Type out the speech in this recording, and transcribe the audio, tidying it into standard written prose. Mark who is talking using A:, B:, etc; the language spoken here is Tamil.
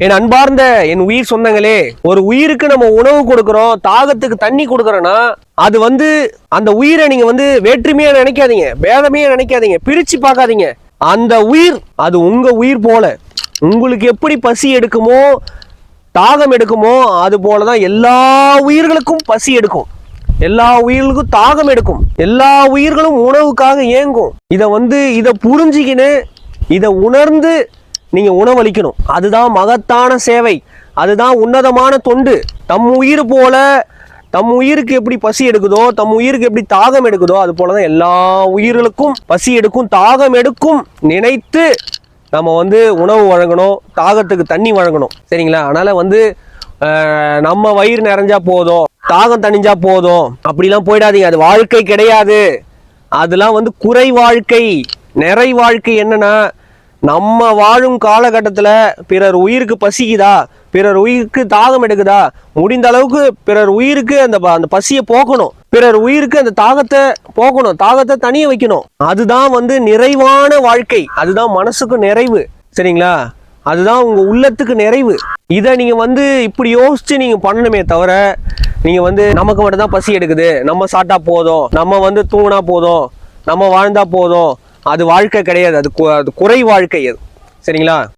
A: என் அன்பார்ந்த என் உயிர் சொந்தங்களே, ஒரு உயிருக்கு நம்ம உணவு கொடுக்கிறோம், தாகத்துக்கு தண்ணி கொடுக்கறோம்னா அது அந்த உயிரை நீங்க வேற்றுமையா நினைக்காதீங்க, பேதமையா நினைக்காதீங்க, பிரிச்சு பார்க்காதீங்க. அந்த உயிர் அது உங்க உயிர் போல. உங்களுக்கு எப்படி பசி எடுக்குமோ, தாகம் எடுக்குமோ, அது போலதான் எல்லா உயிர்களுக்கும் பசி எடுக்கும், எல்லா உயிர்களுக்கும் தாகம் எடுக்கும், எல்லா உயிர்களும் உணவுக்காக ஏங்கும். இதை புரிஞ்சுக்கின்னு இதை உணர்ந்து நீங்க உணவளிக்கணும். அதுதான் மகத்தான சேவை, அதுதான் உன்னதமான தொண்டு. தம் உயிர் போல, தம் உயிருக்கு எப்படி பசி எடுக்குதோ, தம் உயிருக்கு எப்படி தாகம் எடுக்குதோ, அது போலதான் எல்லா உயிர்களுக்கும் பசி எடுக்கும், தாகம் எடுக்கும் நினைத்து நம்ம உணவு வழங்கணும், தாகத்துக்கு தண்ணி வழங்கணும். சரிங்களா? அதனால நம்ம வயிறு நிறைஞ்சா போதும், தாகம் தணிஞ்சா போதும் அப்படிலாம் போயிடாதீங்க. அது வாழ்க்கை கிடையாது. அதெல்லாம் குறை வாழ்க்கை. நிறை வாழ்க்கை என்னன்னா, நம்ம வாழும் காலகட்டத்தில் பிறர் உயிருக்கு பசிக்குதா, பிறர் உயிருக்கு தாகம் எடுக்குதா, முடிந்த அளவுக்கு பிறர் உயிருக்கு அந்த பசியை போக்கணும், பிறர் உயிருக்கு அந்த தாகத்தை போக்கணும், தாகத்தை தனிய வைக்கணும். அதுதான் நிறைவான வாழ்க்கை, அதுதான் மனசுக்கு நிறைவு. சரிங்களா? அதுதான் உங்க உள்ளத்துக்கு நிறைவு. இதை நீங்க இப்படி யோசிச்சு நீங்க பண்ணணுமே தவிர, நீங்க நமக்கு மட்டும் தான் பசி எடுக்குது, நம்ம சாப்பிட்டா போதும், நம்ம தூங்கினா போதும், நம்ம வாழ்ந்தா போதும், அது வாழ்க்கை கிடையாது. அது குறை வாழ்க்கை அது. சரிங்களா?